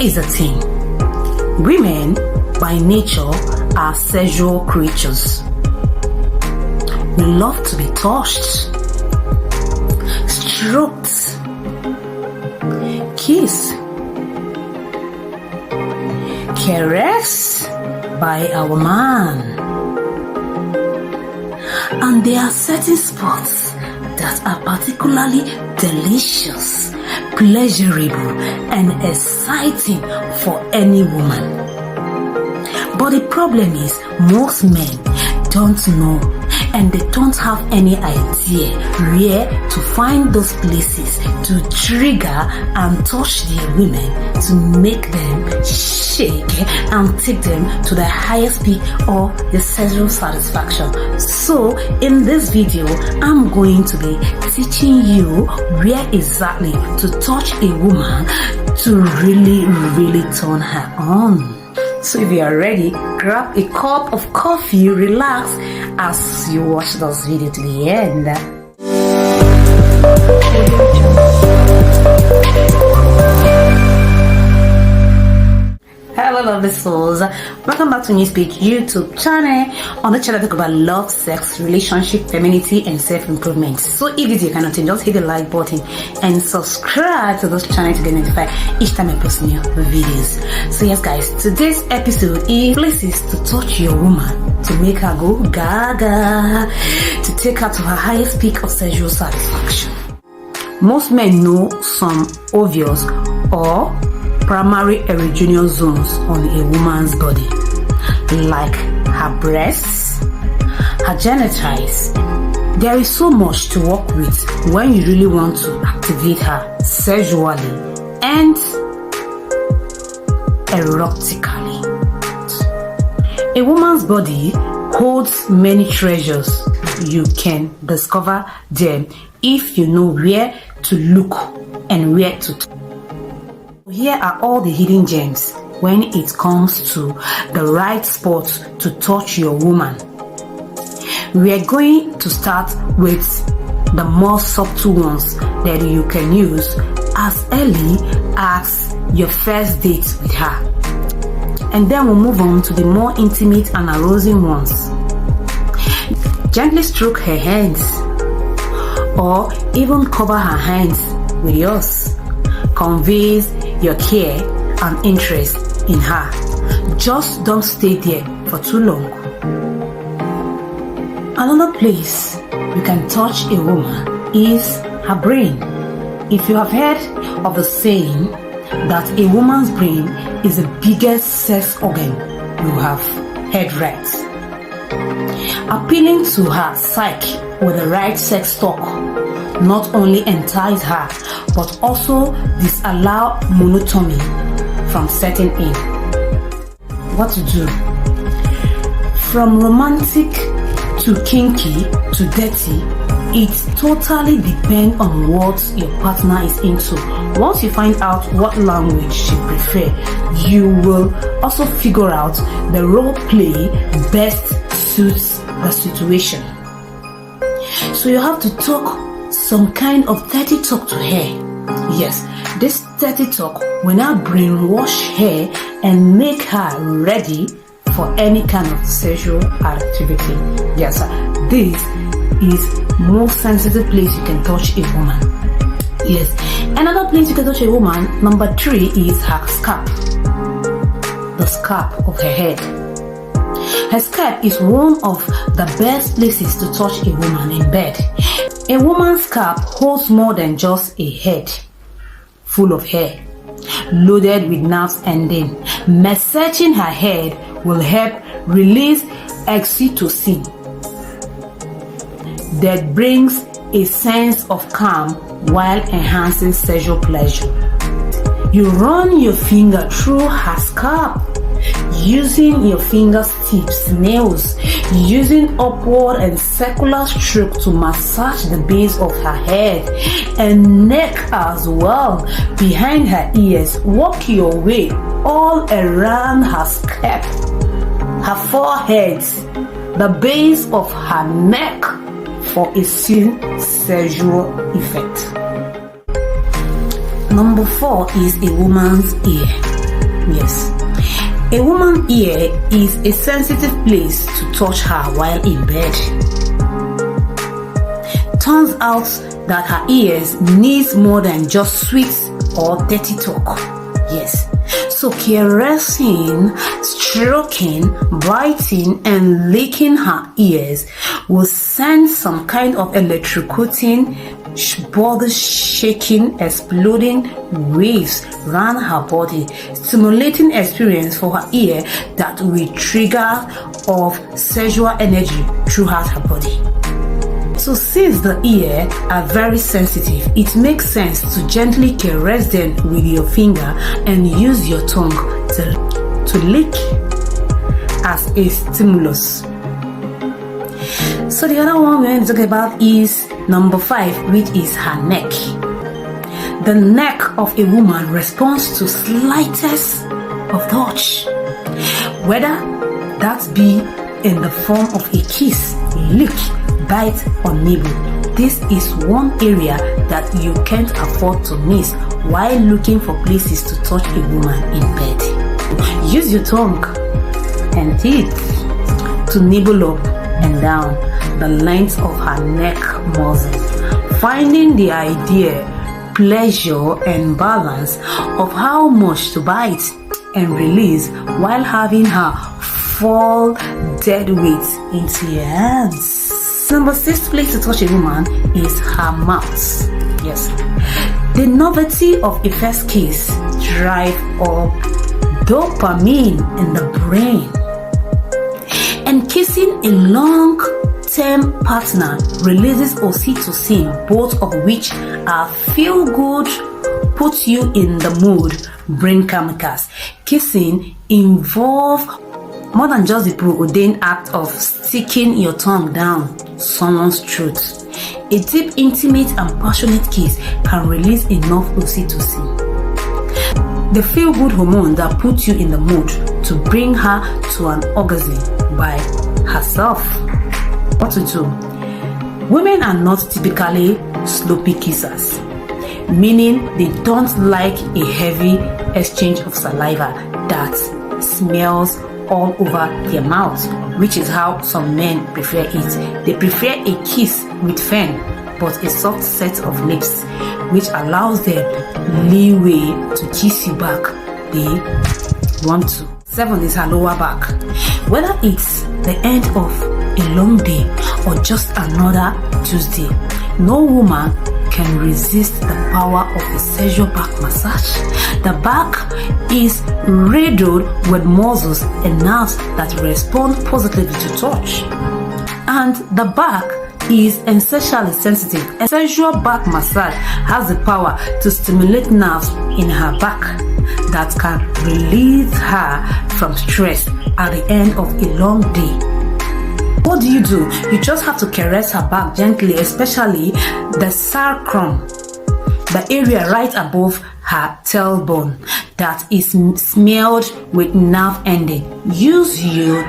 is the thing? Women, by nature, are sexual creatures. We love to be touched, stroked, kissed, caressed by our man. And there are certain spots that are particularly delicious, pleasurable, and exciting for any woman. But the problem is, most men don't know, and they don't have any idea where to find those places to trigger and touch their women to make them shake and take them to the highest peak of the sexual satisfaction. So in this video, I'm going to be teaching you where exactly to touch a woman to really turn her on. So if you are ready, grab a cup of coffee, relax as you watch this video to the end. Hello lovely souls, welcome back to Newspeak YouTube channel. On the channel I talk about love, sex, relationship, femininity and self-improvement. So if it's your kind of thing, just hit the like button and subscribe to this channel to get notified each time I post new videos. So yes guys, today's episode is places to touch your woman to make her go gaga, to take her to her highest peak of sexual satisfaction. Most men know some obvious or primary erogenous zones on a woman's body, like her breasts, her genitals. There is so much to work with when you really want to activate her sexually and erotically. A woman's body holds many treasures. You can discover them if you know where to look and where to. Here are all the hidden gems when it comes to the right spot to touch your woman. We are going to start with the more subtle ones that you can use as early as your first date with her. And then we'll move on to the more intimate and arousing ones. Gently stroke her hands or even cover her hands with yours. Conveys your care and interest in her. Just don't stay there for too long. Another place you can touch a woman is her brain. If you have heard of the saying that a woman's brain is the biggest sex organ, you have heard right. Appealing to her psyche with the right sex talk not only entice her but also disallow monotony from setting in. What to do? From romantic to kinky to dirty, it totally depends on what your partner is into. Once you find out what language she prefers, you will also figure out the role play best suits the situation. So you have to talk some kind of dirty talk to her. Yes, this dirty talk will now brainwash her and make her ready for any kind of sexual activity. Yes, this is most sensitive place you can touch a woman. Yes, another place you can touch a woman, number 3, is her scalp. The scalp of her head. Her scalp is one of the best places to touch a woman in bed. A woman's scalp holds more than just a head full of hair, loaded with nerves ending. Massaging her head will help release oxytocin that brings a sense of calm while enhancing sexual pleasure. You run your finger through her scalp, using your fingertips, nails, using upward and circular stroke to massage the base of her head and neck as well, behind her ears. Walk your way all around her scalp, her forehead, the base of her neck for a sexual effect. Number 4 is a woman's ear. Yes. A woman's ear is a sensitive place to touch her while in bed. Turns out that her ears needs more than just sweet or dirty talk. Yes. So caressing, stroking, biting, and licking her ears will send some kind of electrocuting, body shaking, exploding waves around her body, stimulating experience for her ear that will trigger of sexual energy throughout her body. So since the ear are very sensitive, it makes sense to gently caress them with your finger and use your tongue to lick as a stimulus. So the other one we're going to talk about is number 5, which is her neck. The neck of a woman responds to slightest of touch, whether that be in the form of a kiss, lick, bite, or nibble. This is one area that you can't afford to miss while looking for places to touch a woman in bed. Use your tongue and teeth to nibble up and down the length of her neck muscle, finding the idea, pleasure, and balance of how much to bite and release while having her fall dead weight into your hands. Number 6 place to touch a woman is her mouth. Yes. The novelty of a first kiss drive up dopamine in the brain. And kissing a long-term partner releases oxytocin, both of which are feel-good, put you in the mood, brain chemicals. Kissing involves more than just the preordained act of sticking your tongue down someone's throat. A deep, intimate, and passionate kiss can release enough oxytocin, the feel-good hormone that puts you in the mood to bring her to an orgasm by herself. What to do? Women are not typically sloppy kissers, meaning they don't like a heavy exchange of saliva that smells all over their mouth, which is how some men prefer it. They prefer a kiss with fern, but a soft set of lips, which allows them leeway to kiss you back they want to. 7 is her lower back. Whether it's the end of a long day or just another Tuesday, no woman can resist the power of a sexual back massage. The back is riddled with muscles and nerves that respond positively to touch. And the back is essentially sensitive. A sensual back massage has the power to stimulate nerves in her back that can release her from stress at the end of a long day. What do? You just have to caress her back gently, especially the sacrum, the area right above her tailbone that is smeared with nerve ending. Use your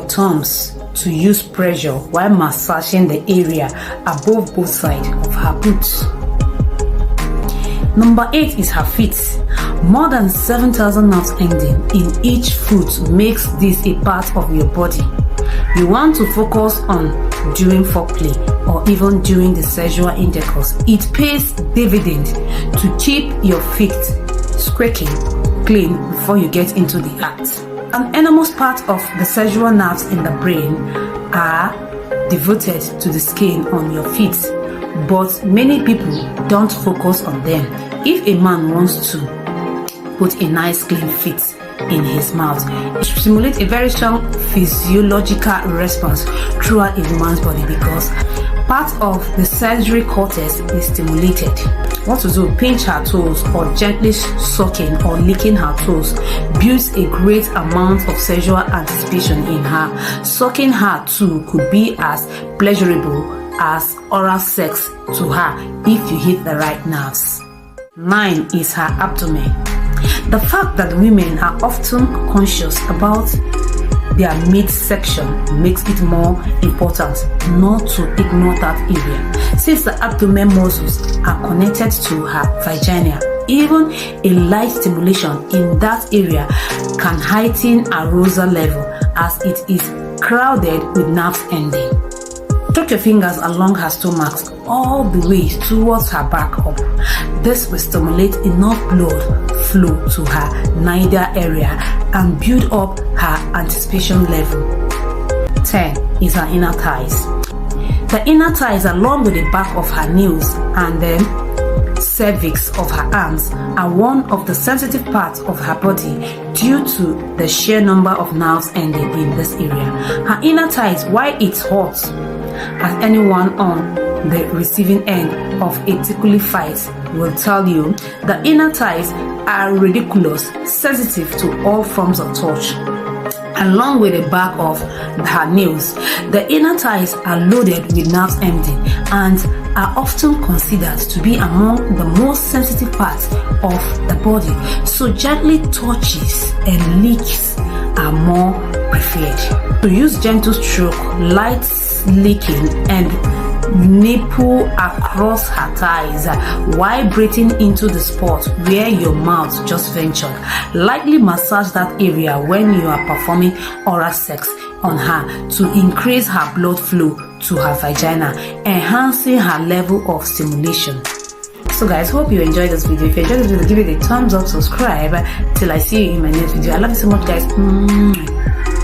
thumbs to use pressure while massaging the area above both sides of her boots. Number 8 is her feet. More than 7,000 nerves ending in each foot makes this a part of your body. You want to focus on during foreplay or even during the sexual intercourse. It pays dividend to keep your feet squeaking clean before you get into the act. An enormous part of the sexual nerves in the brain are devoted to the skin on your feet, but many people don't focus on them. If a man wants to put a nice clean fit in his mouth, it stimulates a very strong physiological response throughout a woman's body because part of the sensory cortex is stimulated. What to do? Pinch her toes or gently sucking or licking her toes builds a great amount of sexual anticipation in her. Sucking her too could be as pleasurable as oral sex to her if you hit the right nerves. 9 is her abdomen. The fact that women are often conscious about their midsection makes it more important not to ignore that area. Since the abdomen muscles are connected to her vagina, even a light stimulation in that area can heighten arousal level as it is crowded with nerves ending. Tuck your fingers along her stomach all the way towards her back up. This will stimulate enough blood flow to her nadir area and build up her anticipation level. 10 is her inner thighs. The inner thighs, along with the back of her knees and then cervix of her arms, are one of the sensitive parts of her body due to the sheer number of nerves ending in this area. Her inner thighs, while it's hot, as anyone on the receiving end of a tickly fight will tell you, the inner thighs are ridiculous sensitive to all forms of touch. Along with the back of her nails, the inner thighs are loaded with nerves ending and are often considered to be among the most sensitive parts of the body, so gently touches and licks are more preferred. To use gentle stroke, light licking and nipple across her thighs while breathing into the spot where your mouth just ventured. Lightly massage that area when you are performing oral sex on her to increase her blood flow to her vagina, enhancing her level of stimulation. So guys, hope you enjoyed this video. If you enjoyed this video, give it a thumbs up, subscribe till I see you in my next video. I love you so much, guys.